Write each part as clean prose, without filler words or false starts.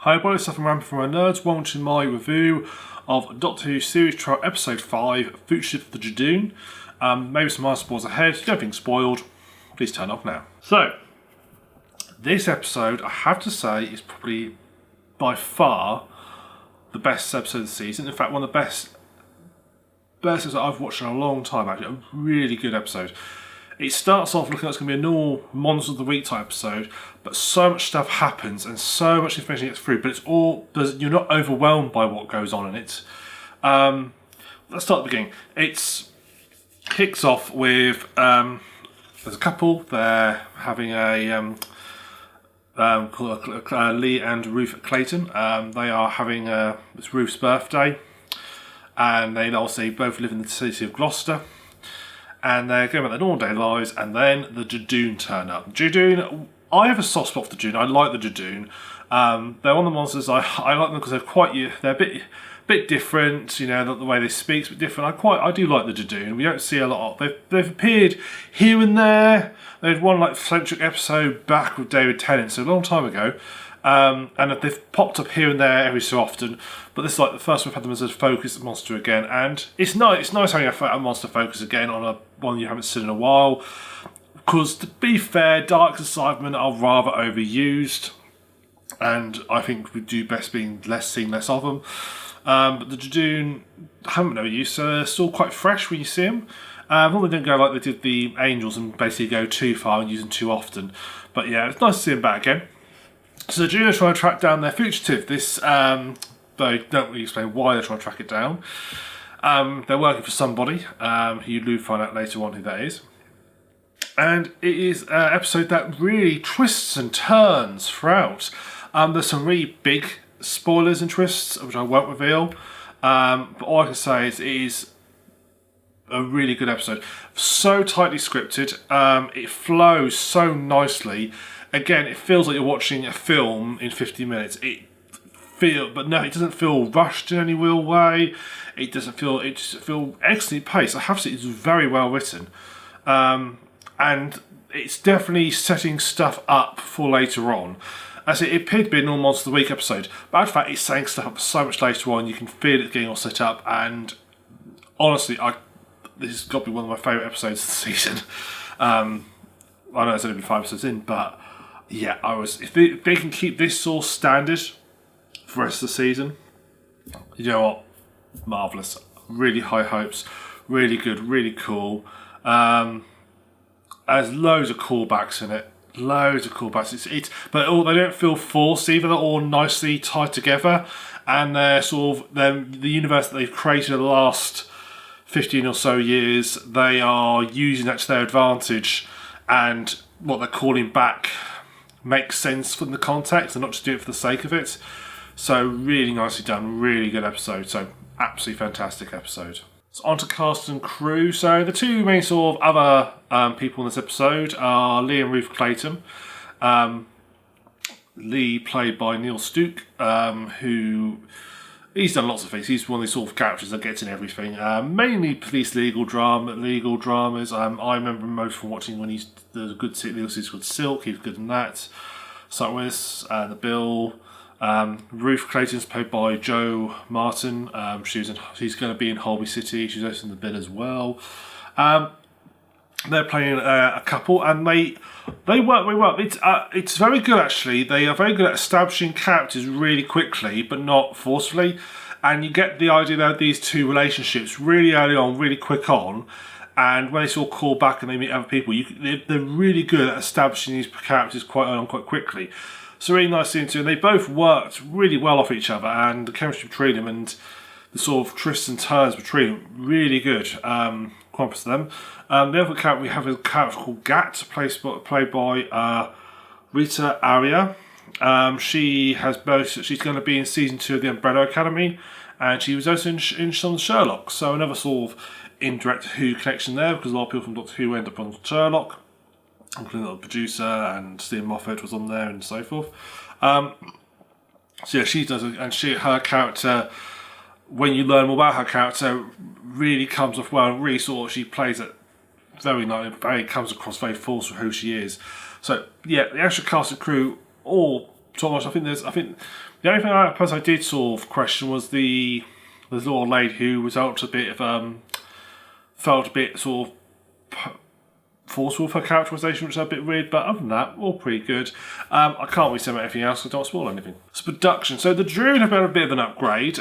Hi everybody, TheSuffolkRam from my nerds. Welcome to my review of Doctor Who Series Trial Episode 5, Fugitive, the Judoon. Maybe some minor spoilers ahead. If you don't think spoiled, please turn off now. So, this episode, I have to say, is probably by far the best episode of the season. In fact, one of the best episodes I've watched in a long time, actually. A really good episode. It starts off looking like it's going to be a normal Monster of the Week type episode, but so much stuff happens and so much information gets through, but you're not overwhelmed by what goes on in it. Let's start at the beginning. It kicks off with, there's a couple, they're having called Lee and Ruth Clayton. They are having, it's Ruth's birthday, and they obviously both live in the city of Glouster. And they're going about their normal day lives, and then the Judoon turn up. Judoon, I have a soft spot for the Judoon. I like the Judoon. They're one of the monsters. I like them because they're a bit different. You know, the way they speak is a bit different. I do like the Judoon. We don't see a lot of. They've appeared here and there. They had one centric episode back with David Tennant, so a long time ago. And they've popped up here and there every so often, but this is like the first we've had them as a focus monster again, and it's nice having a monster focus again on one you haven't seen in a while, because to be fair, Dark and Cybermen are rather overused, and I think we do best being seeing less of them. But the Judoon haven't been overused, so they're still quite fresh when you see them. They didn't go like they did the Angels and basically go too far and use them too often, but yeah, it's nice to see them back again. So the Judoon are trying to track down their fugitive. They don't really explain why they're trying to track it down. They're working for somebody, who you do find out later on who that is. And it is an episode that really twists and turns throughout. There's some really big spoilers and twists, which I won't reveal. But all I can say is it is a really good episode. So tightly scripted. It flows so nicely. Again, it feels like you're watching a film in 50 minutes. But no, it doesn't feel rushed in any real way. It just feels excellently paced. I have to say, it's very well written. And it's definitely setting stuff up for later on. As it appeared to be a normal Monster of the Week episode, but in fact, it's setting stuff up so much later on. You can feel it getting all set up, and honestly, this has got to be one of my favourite episodes of the season. I know it's only been 5 episodes in, but yeah, if they can keep this sort of standard for the rest of the season, you know what? Marvellous. Really high hopes. Really good. Really cool. There's loads of callbacks in it. Loads of callbacks. But they don't feel forced either. They're all nicely tied together, and they're the universe that they've created in the last 15 or so years. They are using that to their advantage, and what they're calling back makes sense from the context and not just do it for the sake of it. So really nicely done, really good episode. So absolutely fantastic episode. So on to cast and crew. So the two main sort of other people in this episode are Lee and Ruth Clayton. Lee played by Neil Stuke, who he's done lots of things. He's one of these sort of characters that gets in everything. Mainly police legal dramas. I remember him most from watching when there's a good legal series called Silk. He was good in that. Sunwis, The Bill. Ruth Clayton's played by Jo Martin. She's going to be in Holby City. She's also in The Bill as well. They're playing a couple, and they work very well. It's very good, actually. They are very good at establishing characters really quickly, but not forcefully. And you get the idea that these two relationships really early on, really quick on. And when they sort of call back and they meet other people, they're really good at establishing these characters quite early on, quite quickly. So really nice seeing two. And they both worked really well off each other, and the chemistry between them and the sort of twists and turns between them, really good. Compass to them. The other character we have is a character called Gat, played by Rita Aria. She's going to be in season 2 of the Umbrella Academy, and she was also in some Sherlock. So another sort of indirect Who connection there, because a lot of people from Doctor Who end up on Sherlock, including the producer, and Stephen Moffat was on there and so forth. So yeah, she does, and her character, when you learn more about her character, really comes off well, and really she plays it very nicely, comes across very forceful who she is. So yeah, the extra cast and crew all so much. I think the only thing I did sort of question was the little lady who was felt a bit sort of forceful for characterisation, which is a bit weird, but other than that, all pretty good. I can't really say about anything else, so I don't spoil anything. So production. So the Judoon have had a bit of an upgrade.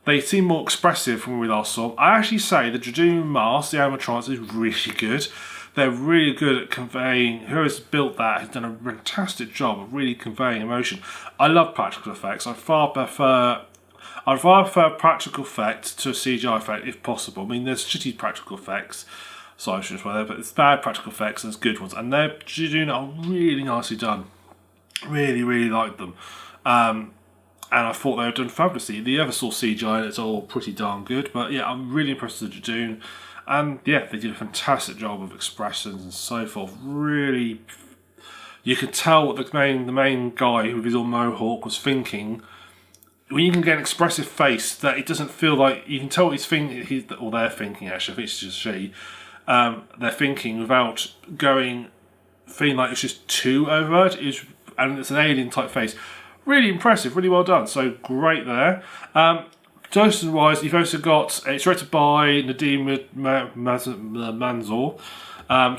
They seem more expressive from when we last saw them. I actually say the Judoon mask, the animatronics, is really good. They're really good at conveying. Whoever's built that has done a fantastic job of really conveying emotion. I love practical effects. I'd far prefer practical effect to a CGI effect if possible. I mean, there's shitty practical effects, so I shouldn't swear, but it's bad practical effects and there's good ones. And their Judoon are really nicely done. Really, really like them. And I thought they were done fabulously. The other saw CGI and it's all pretty darn good. But yeah, I'm really impressed with the Judoon. And yeah, they did a fantastic job of expressions and so forth. Really, you could tell what the main guy with his little mohawk was thinking. When you can get an expressive face that it doesn't feel like, you can tell what he's thinking, or they're thinking actually, I think it's just she. They're thinking without feeling like it's just too overt. And it's an alien type face. Really impressive, really well done. So great there. Direction wise, you've also got, it's directed by Nadim Manzoor.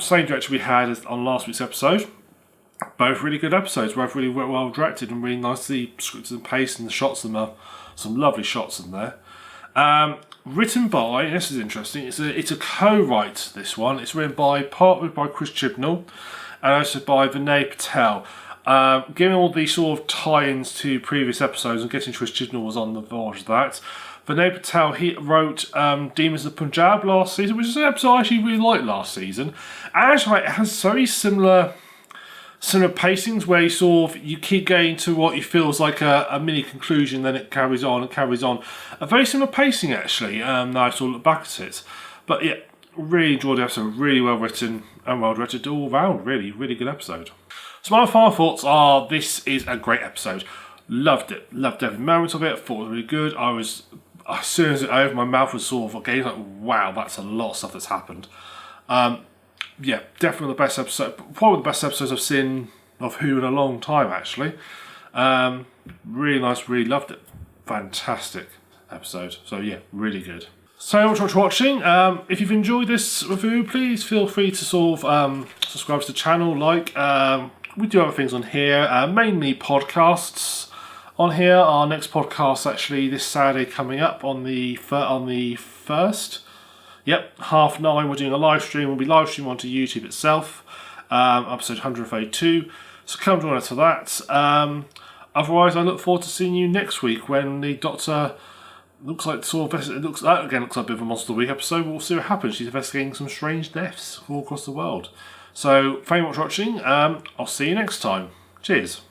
Same director we had as on last week's episode. Both really good episodes, both really well directed and really nicely scripted and paced, and the shots in there, some lovely shots in there. Written by, this is interesting, it's a co-write, this one. It's written partly by Chris Chibnall and also by Vinay Patel. Given all these sort of tie-ins to previous episodes, and getting Chris Chibnall was on the verge of that. Vinay Patel, he wrote Demons of Punjab last season, which is an episode I actually really liked last season. And actually, it has very similar pacings where you keep getting to what you feel is like a mini conclusion, then it carries on and carries on. A very similar pacing actually, now I sort of look back at it. But yeah, really enjoyed the episode, really well written and well directed all round, really, really good episode. So my final thoughts are, this is a great episode. Loved it. Loved every moment of it. Thought it was really good. As soon as it over, my mouth was sort of okay, like, wow, that's a lot of stuff that's happened. Yeah, definitely the best episode. Probably the best episodes I've seen of Who in a long time, actually. Really nice, really loved it. Fantastic episode. So yeah, really good. So much for watching. If you've enjoyed this review, please feel free to sort of subscribe to the channel, like. We do other things on here, mainly podcasts on here. Our next podcast actually this Saturday coming up on the 1st. Yep, 9:30 we're doing a live stream. We'll be live streaming onto YouTube itself, episode 132. So come join us for that. Otherwise, I look forward to seeing you next week when the Doctor looks like looks like a bit of a Monster Week episode. We'll see what happens. She's investigating some strange deaths all across the world. So, thank you very much for watching. I'll see you next time. Cheers.